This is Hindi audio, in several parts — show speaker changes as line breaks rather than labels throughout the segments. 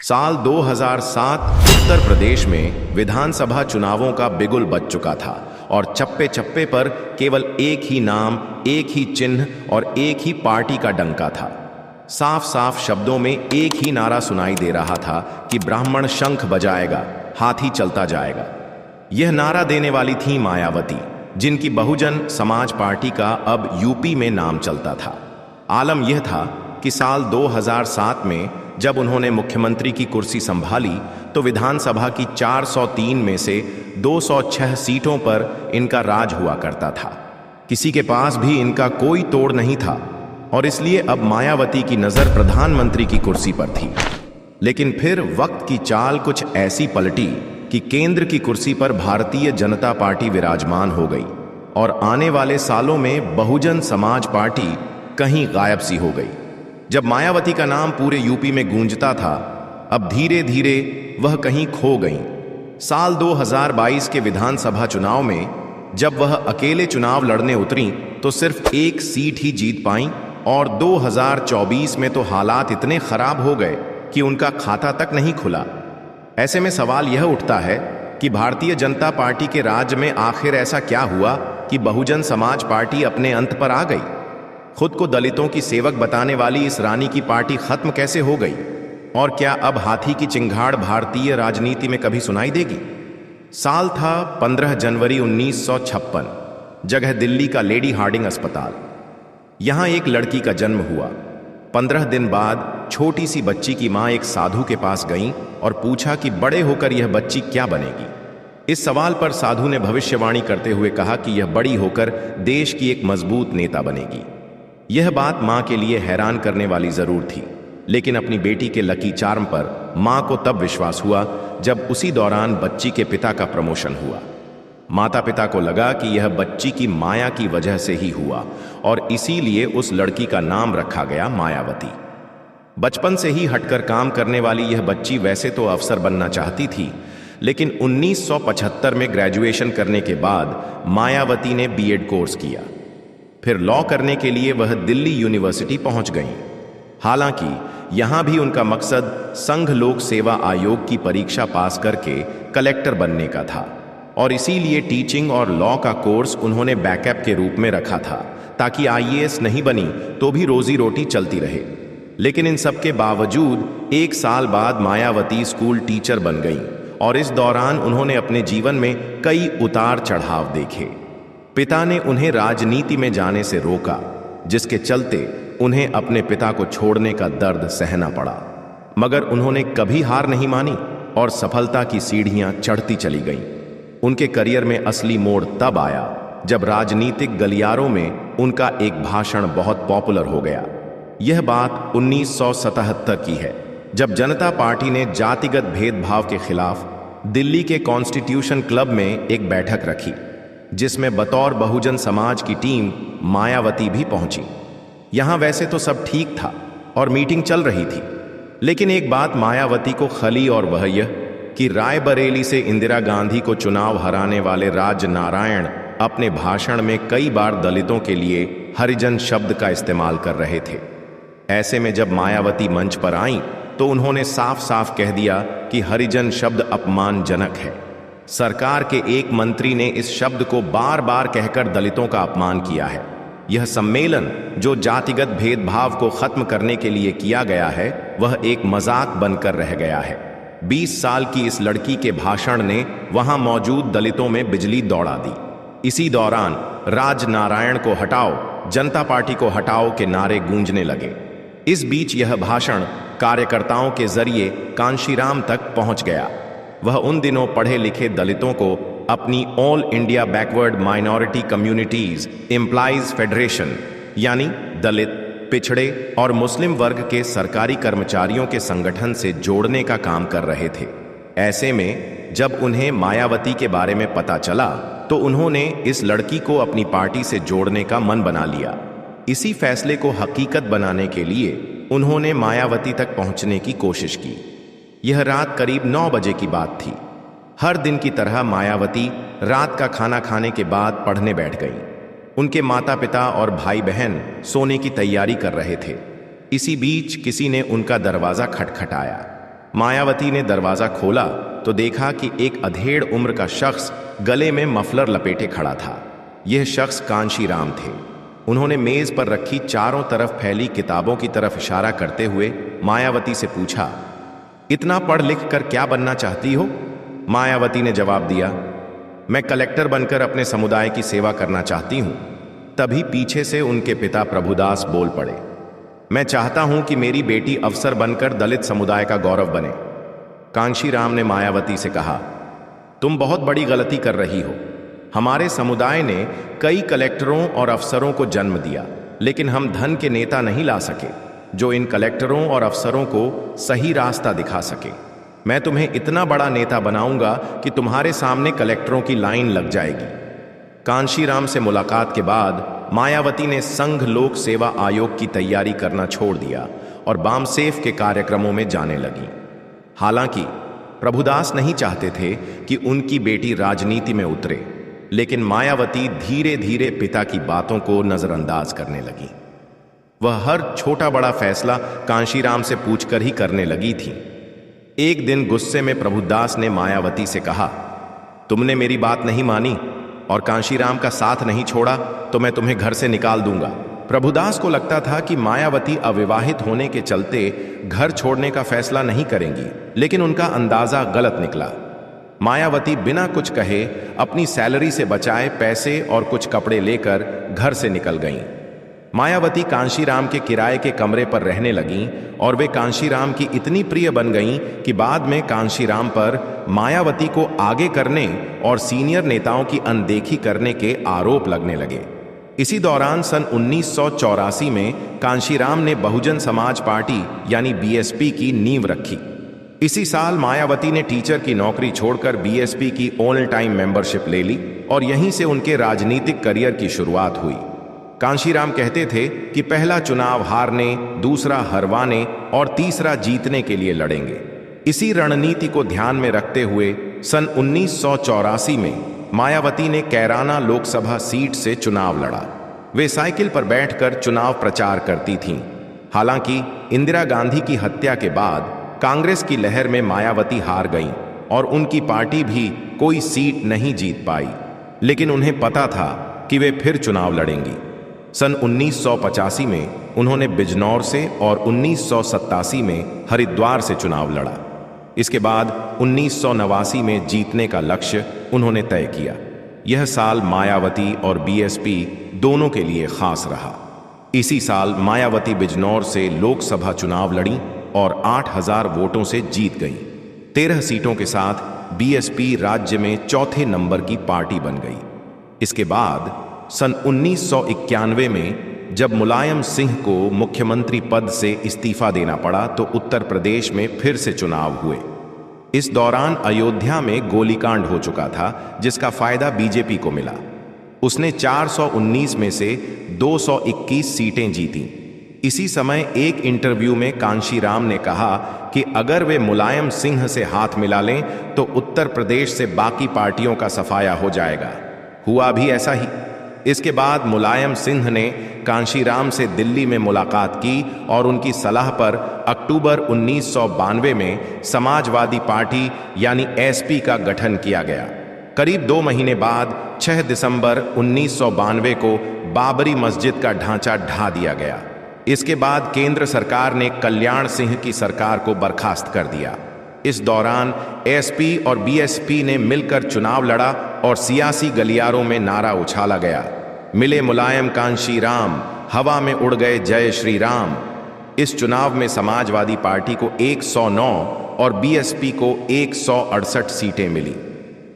साल 2007 उत्तर प्रदेश में विधानसभा चुनावों का बिगुल बज चुका था और चप्पे चप्पे पर केवल एक ही नाम, एक ही चिन्ह और एक ही पार्टी का डंका था। साफ साफ शब्दों में एक ही नारा सुनाई दे रहा था कि ब्राह्मण शंख बजाएगा, हाथी चलता जाएगा। यह नारा देने वाली थी मायावती, जिनकी बहुजन समाज पार्टी का अब यूपी में नाम चलता था। आलम यह था कि साल 2007 में जब उन्होंने मुख्यमंत्री की कुर्सी संभाली तो विधानसभा की 403 में से 206 सीटों पर इनका राज हुआ करता था। किसी के पास भी इनका कोई तोड़ नहीं था और इसलिए अब मायावती की नज़र प्रधानमंत्री की कुर्सी पर थी। लेकिन फिर वक्त की चाल कुछ ऐसी पलटी कि केंद्र की कुर्सी पर भारतीय जनता पार्टी विराजमान हो गई और आने वाले सालों में बहुजन समाज पार्टी कहीं गायब सी हो गई। जब मायावती का नाम पूरे यूपी में गूंजता था, अब धीरे धीरे वह कहीं खो गईं। साल 2022 के विधानसभा चुनाव में जब वह अकेले चुनाव लड़ने उतरीं तो सिर्फ एक सीट ही जीत पाईं और 2024 में तो हालात इतने खराब हो गए कि उनका खाता तक नहीं खुला। ऐसे में सवाल यह उठता है कि भारतीय जनता पार्टी के राज में आखिर ऐसा क्या हुआ कि बहुजन समाज पार्टी अपने अंत पर आ गई। खुद को दलितों की सेवक बताने वाली इस रानी की पार्टी खत्म कैसे हो गई और क्या अब हाथी की चिंगाड़ भारतीय राजनीति में कभी सुनाई देगी। साल था 15 जनवरी 1956। जगह दिल्ली का लेडी हार्डिंग अस्पताल। यहां एक लड़की का जन्म हुआ। 15 दिन बाद छोटी सी बच्ची की मां एक साधु के पास गई और पूछा कि बड़े होकर यह बच्ची क्या बनेगी। इस सवाल पर साधु ने भविष्यवाणी करते हुए कहा कि यह बड़ी होकर देश की एक मजबूत नेता बनेगी। यह बात मां के लिए हैरान करने वाली जरूर थी, लेकिन अपनी बेटी के लकी चार्म पर मां को तब विश्वास हुआ जब उसी दौरान बच्ची के पिता का प्रमोशन हुआ। माता पिता को लगा कि यह बच्ची की माया की वजह से ही हुआ और इसीलिए उस लड़की का नाम रखा गया मायावती। बचपन से ही हटकर काम करने वाली यह बच्ची वैसे तो अफसर बनना चाहती थी, लेकिन 1975 में ग्रेजुएशन करने के बाद मायावती ने बीएड कोर्स किया। फिर लॉ करने के लिए वह दिल्ली यूनिवर्सिटी पहुंच गईं। हालांकि यहां भी उनका मकसद संघ लोक सेवा आयोग की परीक्षा पास करके कलेक्टर बनने का था और इसीलिए टीचिंग और लॉ का कोर्स उन्होंने बैकअप के रूप में रखा था ताकि आईएएस नहीं बनी तो भी रोजी रोटी चलती रहे। लेकिन इन सब के बावजूद एक साल बाद मायावती स्कूल टीचर बन गईं और इस दौरान उन्होंने अपने जीवन में कई उतार चढ़ाव देखे। पिता ने उन्हें राजनीति में जाने से रोका, जिसके चलते उन्हें अपने पिता को छोड़ने का दर्द सहना पड़ा, मगर उन्होंने कभी हार नहीं मानी और सफलता की सीढ़ियां चढ़ती चली गईं। उनके करियर में असली मोड़ तब आया जब राजनीतिक गलियारों में उनका एक भाषण बहुत पॉपुलर हो गया। यह बात 1977 की है, जब जनता पार्टी ने जातिगत भेदभाव के खिलाफ दिल्ली के कॉन्स्टिट्यूशन क्लब में एक बैठक रखी, जिसमें बतौर बहुजन समाज की टीम मायावती भी पहुंची। यहां वैसे तो सब ठीक था और मीटिंग चल रही थी, लेकिन एक बात मायावती को खली और वह यह कि रायबरेली से इंदिरा गांधी को चुनाव हराने वाले राज नारायण अपने भाषण में कई बार दलितों के लिए हरिजन शब्द का इस्तेमाल कर रहे थे। ऐसे में जब मायावती मंच पर आईं तो उन्होंने साफ साफ कह दिया कि हरिजन शब्द अपमानजनक है। सरकार के एक मंत्री ने इस शब्द को बार बार कहकर दलितों का अपमान किया है। यह सम्मेलन जो जातिगत भेदभाव को खत्म करने के लिए किया गया है, वह एक मजाक बनकर रह गया है। 20 साल की इस लड़की के भाषण ने वहां मौजूद दलितों में बिजली दौड़ा दी। इसी दौरान राज नारायण को हटाओ, जनता पार्टी को हटाओ के नारे गूंजने लगे। इस बीच यह भाषण कार्यकर्ताओं के जरिए कांशीराम तक पहुंच गया। वह उन दिनों पढ़े लिखे दलितों को अपनी all India backward minority communities employees federation यानी दलित, पिछड़े और मुस्लिम वर्ग के सरकारी कर्मचारियों के संगठन से जोड़ने का काम कर रहे थे। ऐसे में जब उन्हें मायावती के बारे में पता चला तो उन्होंने इस लड़की को अपनी पार्टी से जोड़ने का मन बना लिया। इसी फैसले को हकीकत बनाने के लिए उन्होंने मायावती तक पहुंचने की कोशिश की। यह रात करीब 9 बजे की बात थी। हर दिन की तरह मायावती रात का खाना खाने के बाद पढ़ने बैठ गईं। उनके माता पिता और भाई बहन सोने की तैयारी कर रहे थे। इसी बीच किसी ने उनका दरवाजा खटखटाया। मायावती ने दरवाजा खोला तो देखा कि एक अधेड़ उम्र का शख्स गले में मफलर लपेटे खड़ा था। यह शख्स कांशीराम थे। उन्होंने मेज पर रखी चारों तरफ फैली किताबों की तरफ इशारा करते हुए मायावती से पूछा, इतना पढ़ लिख कर क्या बनना चाहती हो? मायावती ने जवाब दिया, मैं कलेक्टर बनकर अपने समुदाय की सेवा करना चाहती हूं। तभी पीछे से उनके पिता प्रभुदास बोल पड़े, मैं चाहता हूं कि मेरी बेटी अफसर बनकर दलित समुदाय का गौरव बने। कांशीराम ने मायावती से कहा, तुम बहुत बड़ी गलती कर रही हो। हमारे समुदाय ने कई कलेक्टरों और अफसरों को जन्म दिया, लेकिन हम धन के नेता नहीं ला सके जो इन कलेक्टरों और अफसरों को सही रास्ता दिखा सके। मैं तुम्हें इतना बड़ा नेता बनाऊंगा कि तुम्हारे सामने कलेक्टरों की लाइन लग जाएगी। कांशीराम से मुलाकात के बाद मायावती ने संघ लोक सेवा आयोग की तैयारी करना छोड़ दिया और बामसेफ के कार्यक्रमों में जाने लगी। हालांकि प्रभुदास नहीं चाहते थे कि उनकी बेटी राजनीति में उतरे, लेकिन मायावती धीरे धीरे पिता की बातों को नजरअंदाज करने लगी। वह हर छोटा बड़ा फैसला कांशीराम से पूछकर ही करने लगी थी। एक दिन गुस्से में प्रभुदास ने मायावती से कहा, तुमने मेरी बात नहीं मानी और कांशीराम का साथ नहीं छोड़ा तो मैं तुम्हें घर से निकाल दूंगा। प्रभुदास को लगता था कि मायावती अविवाहित होने के चलते घर छोड़ने का फैसला नहीं करेंगी, लेकिन उनका अंदाजा गलत निकला। मायावती बिना कुछ कहे अपनी सैलरी से बचाए पैसे और कुछ कपड़े लेकर घर से निकल गईं। मायावती कांशीराम के किराए के कमरे पर रहने लगीं और वे कांशीराम की इतनी प्रिय बन गईं कि बाद में कांशीराम पर मायावती को आगे करने और सीनियर नेताओं की अनदेखी करने के आरोप लगने लगे। इसी दौरान सन 1984 में कांशीराम ने बहुजन समाज पार्टी यानी बीएसपी की नींव रखी। इसी साल मायावती ने टीचर की नौकरी छोड़कर बीएसपी की ऑल टाइम मेंबरशिप ले ली और यहीं से उनके राजनीतिक करियर की शुरुआत हुई। कांशीराम कहते थे कि पहला चुनाव हारने, दूसरा हरवाने और तीसरा जीतने के लिए लड़ेंगे। इसी रणनीति को ध्यान में रखते हुए सन 1984 में मायावती ने कैराना लोकसभा सीट से चुनाव लड़ा। वे साइकिल पर बैठकर चुनाव प्रचार करती थीं। हालांकि इंदिरा गांधी की हत्या के बाद कांग्रेस की लहर में मायावती हार गईं और उनकी पार्टी भी कोई सीट नहीं जीत पाई, लेकिन उन्हें पता था कि वे फिर चुनाव लड़ेंगी। सन 1985 में उन्होंने बिजनौर से और 1987 में हरिद्वार से चुनाव लड़ा। इसके बाद 1989 में जीतने का लक्ष्य उन्होंने तय किया। यह साल मायावती और बीएसपी दोनों के लिए खास रहा। इसी साल मायावती बिजनौर से लोकसभा चुनाव लड़ी और 8000 वोटों से जीत गई। 13 सीटों के साथ बीएसपी राज्य में चौथे नंबर की पार्टी बन गई। इसके बाद सन 1991 में जब मुलायम सिंह को मुख्यमंत्री पद से इस्तीफा देना पड़ा तो उत्तर प्रदेश में फिर से चुनाव हुए। इस दौरान अयोध्या में गोलीकांड हो चुका था, जिसका फायदा बीजेपी को मिला। उसने 419 में से 221 सीटें जीतीं। इसी समय एक इंटरव्यू में कांशीराम ने कहा कि अगर वे मुलायम सिंह से हाथ मिला लें तो उत्तर प्रदेश से बाकी पार्टियों का सफाया हो जाएगा। हुआ भी ऐसा ही। इसके बाद मुलायम सिंह ने कांशीराम से दिल्ली में मुलाकात की और उनकी सलाह पर अक्टूबर 1992 में समाजवादी पार्टी यानी एसपी का गठन किया गया। करीब 2 महीने बाद 6 दिसंबर 1992 को बाबरी मस्जिद का ढांचा ढा दिया गया। इसके बाद केंद्र सरकार ने कल्याण सिंह की सरकार को बर्खास्त कर दिया। इस दौरान एसपी और बीएसपी ने मिलकर चुनाव लड़ा और सियासी गलियारों में नारा उछाला गया, मिले मुलायम कांशीराम, हवा में उड़ गए जय श्री राम। इस चुनाव में समाजवादी पार्टी को 109 और बीएसपी को 168 सीटें मिली।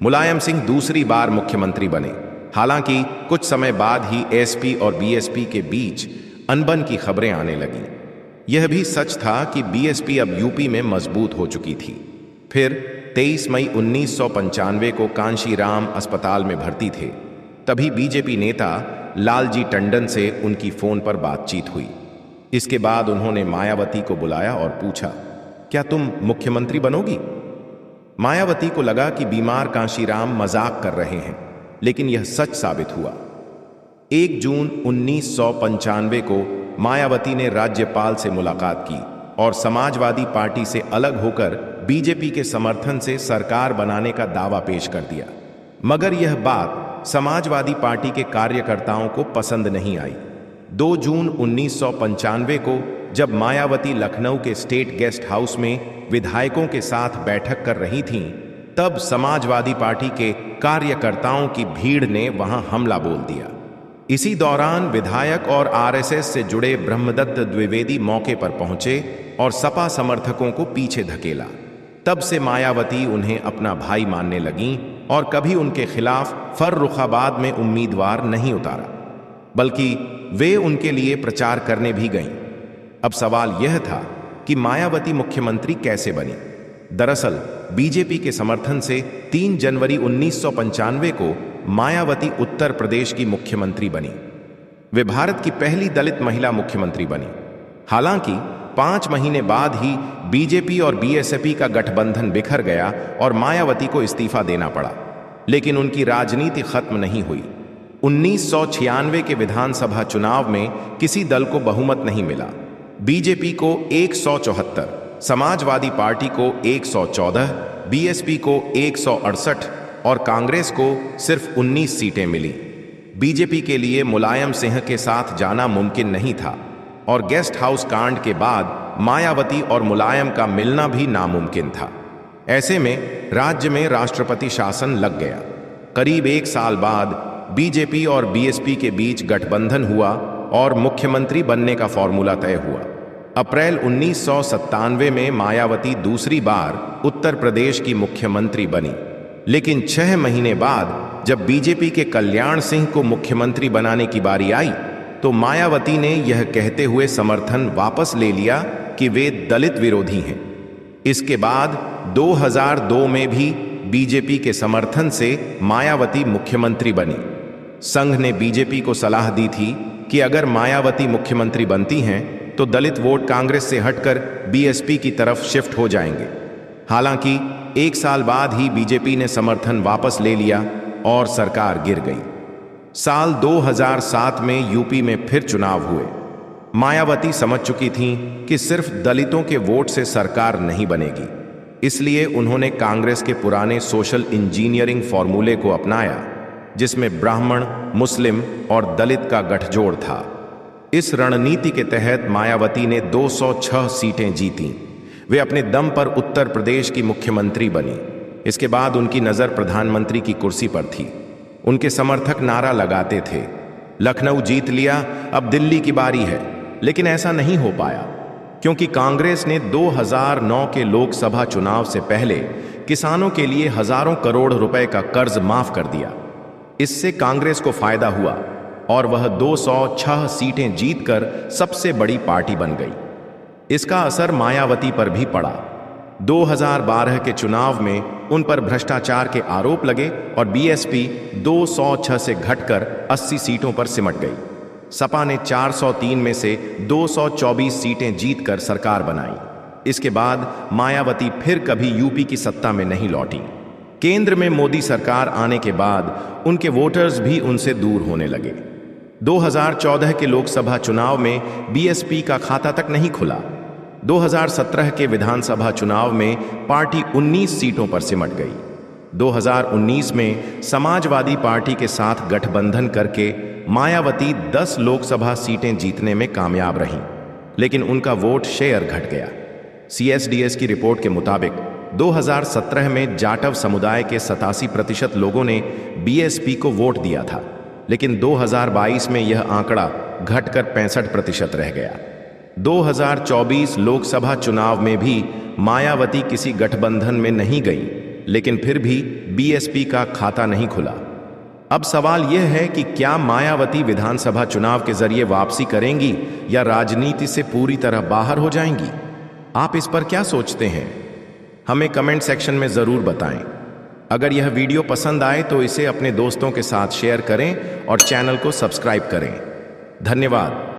मुलायम सिंह दूसरी बार मुख्यमंत्री बने। हालांकि कुछ समय बाद ही एसपी और बीएसपी के बीच अनबन की खबरें आने लगीं। यह भी सच था कि बीएसपी अब यूपी में मजबूत हो चुकी थी। फिर 23 मई 1995 को कांशीराम अस्पताल में भर्ती थे। तभी बीजेपी नेता लालजी टंडन से उनकी फोन पर बातचीत हुई। इसके बाद उन्होंने मायावती को बुलाया और पूछा, क्या तुम मुख्यमंत्री बनोगी? मायावती को लगा कि बीमार कांशीराम मजाक कर रहे हैं, लेकिन यह सच साबित हुआ। 1 जून 1995 को मायावती ने राज्यपाल से मुलाकात की और समाजवादी पार्टी से अलग होकर बीजेपी के समर्थन से सरकार बनाने का दावा पेश कर दिया। मगर यह बात समाजवादी पार्टी के कार्यकर्ताओं को पसंद नहीं आई। 2 जून 1995 को जब मायावती लखनऊ के स्टेट गेस्ट हाउस में विधायकों के साथ बैठक कर रही थीं, तब समाजवादी पार्टी के कार्यकर्ताओं की भीड़ ने वहां हमला बोल दिया। इसी दौरान विधायक और आरएसएस से जुड़े ब्रह्मदत्त द्विवेदी मौके पर पहुंचे और सपा समर्थकों को पीछे धकेला। तब से मायावती उन्हें अपना भाई मानने लगीं और कभी उनके खिलाफ फर्रुखाबाद में उम्मीदवार नहीं उतारा, बल्कि वे उनके लिए प्रचार करने भी गईं। अब सवाल यह था कि मायावती मुख्यमंत्री कैसे बनी। दरअसल बीजेपी के समर्थन से 3 जनवरी 1995 को मायावती उत्तर प्रदेश की मुख्यमंत्री बनी। वे भारत की पहली दलित महिला मुख्यमंत्री बनी। हालांकि 5 महीने बाद ही बीजेपी और बीएसपी का गठबंधन बिखर गया और मायावती को इस्तीफा देना पड़ा, लेकिन उनकी राजनीति खत्म नहीं हुई। 1996 के विधानसभा चुनाव में किसी दल को बहुमत नहीं मिला। बीजेपी को 174, समाजवादी पार्टी को 114, बीएसपी को 168 और कांग्रेस को सिर्फ 19 सीटें मिली। बीजेपी के लिए मुलायम सिंह के साथ जाना मुमकिन नहीं था और गेस्ट हाउस कांड के बाद मायावती और मुलायम का मिलना भी नामुमकिन था। ऐसे में राज्य में राष्ट्रपति शासन लग गया। करीब 1 साल बाद बीजेपी और बीएसपी के बीच गठबंधन हुआ और मुख्यमंत्री बनने का फॉर्मूला तय हुआ। अप्रैल 1997 में मायावती दूसरी बार उत्तर प्रदेश की मुख्यमंत्री बनी, लेकिन 6 महीने बाद जब बीजेपी के कल्याण सिंह को मुख्यमंत्री बनाने की बारी आई, तो मायावती ने यह कहते हुए समर्थन वापस ले लिया कि वे दलित विरोधी हैं। इसके बाद 2002 में भी बीजेपी के समर्थन से मायावती मुख्यमंत्री बनी। संघ ने बीजेपी को सलाह दी थी कि अगर मायावती मुख्यमंत्री बनती हैं तो दलित वोट कांग्रेस से हटकर बीएसपी की तरफ शिफ्ट हो जाएंगे। हालांकि 1 साल बाद ही बीजेपी ने समर्थन वापस ले लिया और सरकार गिर गई। साल 2007 में यूपी में फिर चुनाव हुए। मायावती समझ चुकी थीं कि सिर्फ दलितों के वोट से सरकार नहीं बनेगी, इसलिए उन्होंने कांग्रेस के पुराने सोशल इंजीनियरिंग फॉर्मूले को अपनाया, जिसमें ब्राह्मण, मुस्लिम और दलित का गठजोड़ था। इस रणनीति के तहत मायावती ने 206 सीटें जीतीं। वे अपने दम पर उत्तर प्रदेश की मुख्यमंत्री बनी। इसके बाद उनकी नज़र प्रधानमंत्री की कुर्सी पर थी। उनके समर्थक नारा लगाते थे, लखनऊ जीत लिया, अब दिल्ली की बारी है। लेकिन ऐसा नहीं हो पाया, क्योंकि कांग्रेस ने 2009 के लोकसभा चुनाव से पहले किसानों के लिए हजारों करोड़ रुपए का कर्ज माफ कर दिया। इससे कांग्रेस को फायदा हुआ और वह 206 सीटें जीतकर सबसे बड़ी पार्टी बन गई। इसका असर मायावती पर भी पड़ा। 2012 के चुनाव में उन पर भ्रष्टाचार के आरोप लगे और बीएसपी 206 से घटकर 80 सीटों पर सिमट गई। सपा ने 403 में से 224 सीटें जीतकर सरकार बनाई। इसके बाद मायावती फिर कभी यूपी की सत्ता में नहीं लौटी। केंद्र में मोदी सरकार आने के बाद उनके वोटर्स भी उनसे दूर होने लगे। 2014 के लोकसभा चुनाव में बीएसपी का खाता तक नहीं खुला। 2017 के विधानसभा चुनाव में पार्टी 19 सीटों पर सिमट गई। 2019 में समाजवादी पार्टी के साथ गठबंधन करके मायावती 10 लोकसभा सीटें जीतने में कामयाब रहीं, लेकिन उनका वोट शेयर घट गया। CSDS की रिपोर्ट के मुताबिक 2017 में जाटव समुदाय के 87% लोगों ने बीएसपी को वोट दिया था, लेकिन 2022 में यह आंकड़ा घटकर 65% रह गया। 2024 लोकसभा चुनाव में भी मायावती किसी गठबंधन में नहीं गई, लेकिन फिर भी बीएसपी का खाता नहीं खुला। अब सवाल यह है कि क्या मायावती विधानसभा चुनाव के जरिए वापसी करेंगी या राजनीति से पूरी तरह बाहर हो जाएंगी? आप इस पर क्या सोचते हैं? हमें कमेंट सेक्शन में जरूर बताएं। अगर यह वीडियो पसंद आए तो इसे अपने दोस्तों के साथ शेयर करें और चैनल को सब्सक्राइब करें। धन्यवाद।